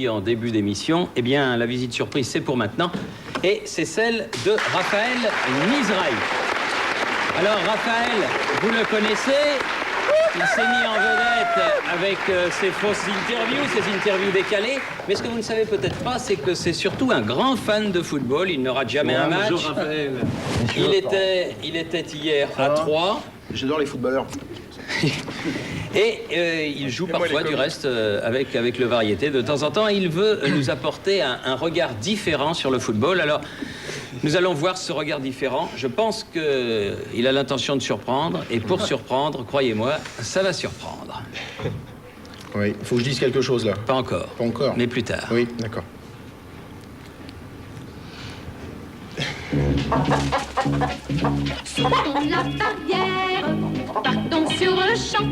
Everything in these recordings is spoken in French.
En début d'émission, eh bien, la visite surprise, c'est pour maintenant. Et c'est celle de Raphaël Misrahi. Alors, Raphaël, vous le connaissez. Il s'est mis en vedette avec ses fausses interviews, ses interviews décalées. Mais ce que vous ne savez peut-être pas, c'est que c'est surtout un grand fan de football. Il ne rate jamais un match. Bonjour, Raphaël. Il était hier à Troyes. J'adore les footballeurs. Et il joue parfois du reste avec le variété. De temps en temps, il veut nous apporter un regard différent sur le football. Alors, nous allons voir ce regard différent. Je pense qu'il a l'intention de surprendre. Et pour surprendre, croyez-moi, ça va surprendre. Oui, il faut que je dise quelque chose là. Pas encore. Pas encore. Mais plus tard. Oui, d'accord. Sautons la barrière, partons sur le champ.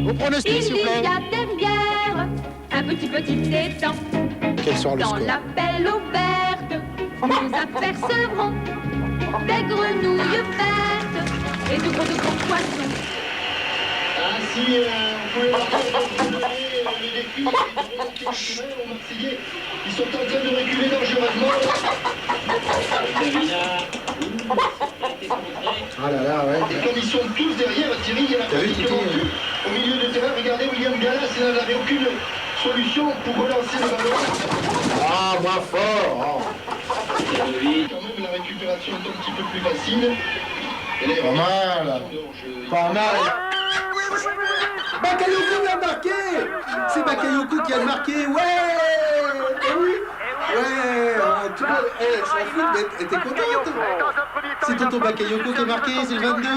Vos pronostics, s'il vous plaît. Il y a derrière un petit étang. Quel sera le Dans score? la belle eau verte, nous apercevrons des grenouilles vertes et de gros poissons. Ainsi, vous pouvez voir le défi des remontées naturelles aux Marseillais. Ils sont en train de reculer dangereusement. Ah là là, ouais. Et comme ils sont tous derrière, Thierry, il y a la T'as vu, petite Titi, montée. Au milieu de terrain, regardez William Gallas, il n'avait aucune solution pour relancer le ballon. Ah, moins fort. Quand même, la récupération est un petit peu plus facile. Pas mal. Pas mal. Bakayoko vient de marquer. C'est Bakayoko qui a marqué. Ouais. Oui. Ouais. Tu vois, elle s'en fout, mais t'es contente. C'est tonton Bakayoko qui a marqué, c'est le 22.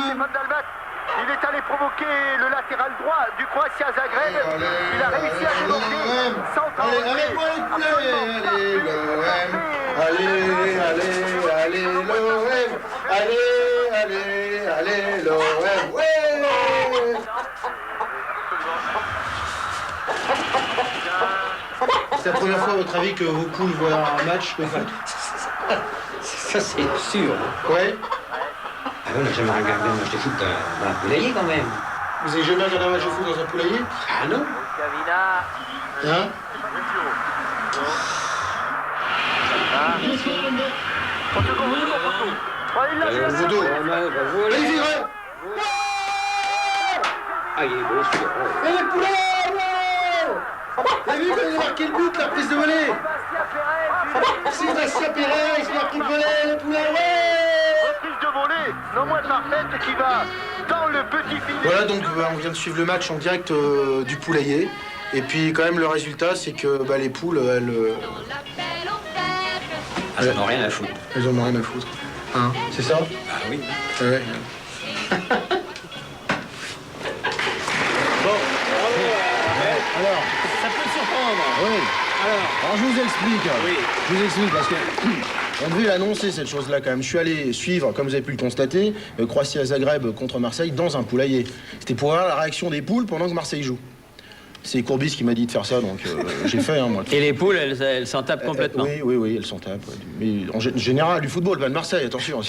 Il est allé provoquer le latéral droit du Croatia Zagreb. Il a réussi à débloquer sans temps. Allez, avec moi les poulets. Allez, l'OM. Allez, l'OM. Allez, l'OM. Ouais. C'est la première fois, à votre avis, que vos poules voient un match de foot? Ça, c'est sûr. Ouais. Ah, on n'a jamais regardé un match de foot dans un poulailler, quand même. Vous avez jamais regardé un match de foot dans un poulailler? Ah non? Hein? Vaudou. Allez, vire. Ah, il est beau, celui-là. Et les poulets, ouais. T'as vu quand il a marqué le but, la prise de volée? Sébastien Pérez, il a pris le volet, les poulets, ouais. Reprise de volée, non moins parfaite, qui va dans le petit filet. Voilà, donc on vient de suivre le match en direct du poulailler. Et puis quand même le résultat, c'est que les poules, Dans la belle eau verte. Ah, j'en ai rien à foutre. elles en ont rien à foutre. Hein, c'est ça? Ah oui. Ouais. Alors, Ça peut surprendre. oui. Alors, je vous explique. Oui. Je vous explique parce que on devait annoncer cette chose-là quand même. Je suis allé suivre, comme vous avez pu le constater, Croatia Zagreb contre Marseille dans un poulailler. C'était pour voir la réaction des poules pendant que Marseille joue. C'est Courbis qui m'a dit de faire ça, donc j'ai fait, moi. Et les poules, elles s'en tapent complètement. Oui, elles s'en tapent. Ouais. Mais en général, du football, pas de Marseille, attention.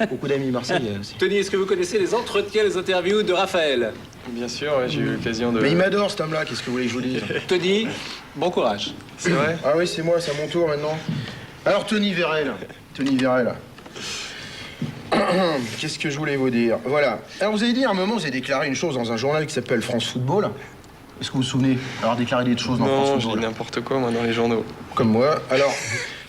Beaucoup d'amis Marseille. Tony, est-ce que vous connaissez les entretiens, les interviews de Raphaël? Bien sûr, ouais, j'ai eu l'occasion de... Mais il m'adore cet homme-là, qu'est-ce que vous voulez que je vous dise? Tony, bon courage. C'est vrai? Ah oui, c'est moi, c'est à mon tour maintenant. Alors, Tony Vérel. Qu'est-ce que je voulais vous dire? Voilà. Alors, vous avez dit à un moment, vous avez déclaré une chose dans un journal qui s'appelle France Football. Est-ce que vous vous souvenez avoir déclaré des choses dans France Non, je Football? dis n'importe quoi, moi, dans les journaux. Comme moi. Alors,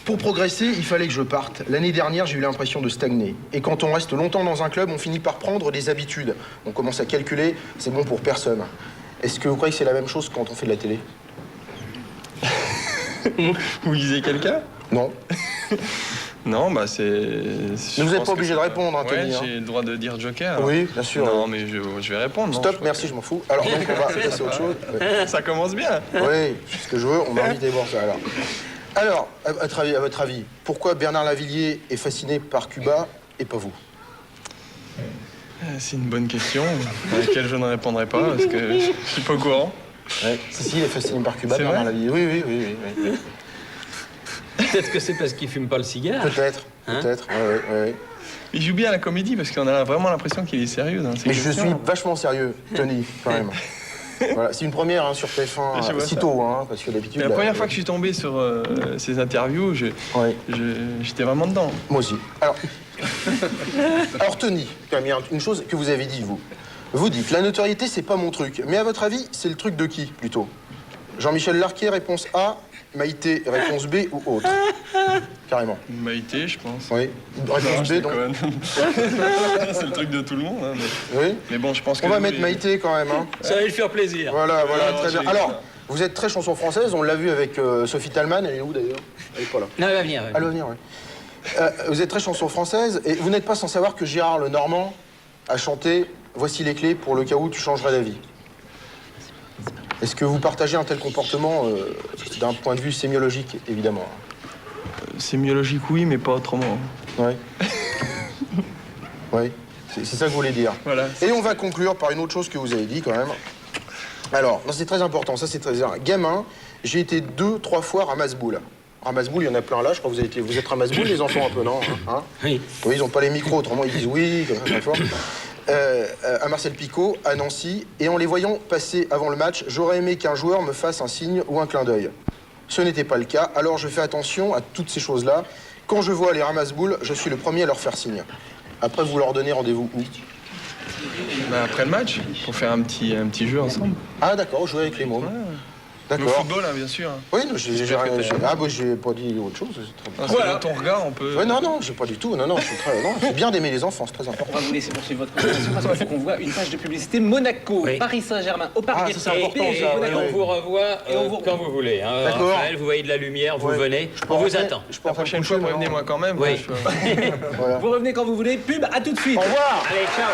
pour progresser, il fallait que je parte. L'année dernière, j'ai eu l'impression de stagner. Et quand on reste longtemps dans un club, on finit par prendre des habitudes. On commence à calculer, c'est bon pour personne. Est-ce que vous croyez que c'est la même chose quand on fait de la télé? Vous visez quelqu'un? Non. Non, bah c'est... Mais vous n'êtes pas obligé de répondre, hein, Ouais, Tony. Hein. j'ai le droit de dire Joker. alors. Oui, bien sûr. Non, mais je vais répondre. non, Stop, je- merci, je m'en fous. Alors, donc, on va passer à autre chose. Ouais. Ça commence bien. Oui, c'est ce que je veux, on m'a invité voir ça alors. À votre avis, pourquoi Bernard Lavillier est fasciné par Cuba et pas vous? C'est une bonne question, à laquelle je ne répondrai pas, parce que je suis pas au courant. Ouais. Si, il est fasciné par Cuba, C'est Bernard vrai Lavillier. Oui. Peut-être que c'est parce qu'il fume pas le cigare. Peut-être, Hein? peut-être. Ouais. Il joue bien à la comédie, parce qu'on a vraiment l'impression qu'il est sérieux dans ses Mais je questions. suis vachement sérieux, Tony, quand même. Voilà, c'est une première hein, sur Je TF1, vois si ça. tôt, hein, parce que d'habitude... La première fois que je suis tombé sur ces interviews, Ouais. j'étais vraiment dedans. Moi aussi. Alors Tony, quand même, il y a une chose que vous avez dit, vous. Vous dites, la notoriété, c'est pas mon truc. Mais à votre avis, c'est le truc de qui, plutôt? Jean-Michel Larquet, réponse A. Maïté, réponse B ou autre? Carrément. Maïté, je pense. Oui. Non, Réponse je B, donc. déconne. C'est le truc de tout le monde. Hein, Oui. mais bon, je pense que... On va nous, mettre les- Maïté, quand même. Hein. Ça va lui faire plaisir. Voilà, Alors, très bien. j'ai- Alors, vous êtes très chanson française, on l'a vu avec Sophie Talman, elle est où d'ailleurs? Elle est pas là. Non, elle va venir. Elle va venir, oui. Vous êtes très chanson française, et vous n'êtes pas sans savoir que Gérard Lenormand a chanté « Voici les clés pour le cas où tu changerais d'avis ». Est-ce que vous partagez un tel comportement d'un point de vue sémiologique, évidemment? Sémiologique, oui, mais pas autrement. Oui. Oui, c'est ça que vous voulez dire. Voilà. Et on va conclure par une autre chose que vous avez dit, quand même. Alors, c'est très important, ça c'est très... Gamin, j'ai été 2-3 fois ramasse-boule. Ramasse-boule, il y en a plein là, je crois que vous êtes ramasse-boule, les enfants, un peu, non hein? Oui. Oui, ils n'ont pas les micros, autrement ils disent oui, comme ça, très fort. À Marcel Picot, à Nancy, et en les voyant passer avant le match, j'aurais aimé qu'un joueur me fasse un signe ou un clin d'œil. Ce n'était pas le cas, alors je fais attention à toutes ces choses-là. Quand je vois les ramasse-boules, je suis le premier à leur faire signe. Après, vous leur donnez rendez-vous où? Bah, après le match, pour faire un petit jeu ensemble. Ah d'accord, jouer avec les mômes. Le D'accord. football, hein, bien sûr. Oui, non, j'ai J'espère que t'as- ah, bah, j'ai pas dit autre chose. c'est très bien. Ah, c'est dans ton regard, on peut... Ouais, non, j'ai pas du tout. Non, je suis très... Non, c'est bien d'aimer les enfants, c'est très important. On va vous laisser poursuivre votre présentation parce qu'il faut qu'on voit une page de publicité Monaco, Oui. Paris Saint-Germain, au Parc Ah, des ça, c'est important, Princes, ça, et Monaco. oui, On vous revoit Et on vous- quand vous voulez. Hein. D'accord. Raphaël, vous voyez de la lumière, vous Ouais. venez. Je peux On vous rentrer- attend. je peux La rentrer prochaine me fois, coucher, prévenez-moi quand même. Oui. Je- Voilà. Vous revenez quand vous voulez, pub, à tout de suite. Au revoir. Allez, ciao.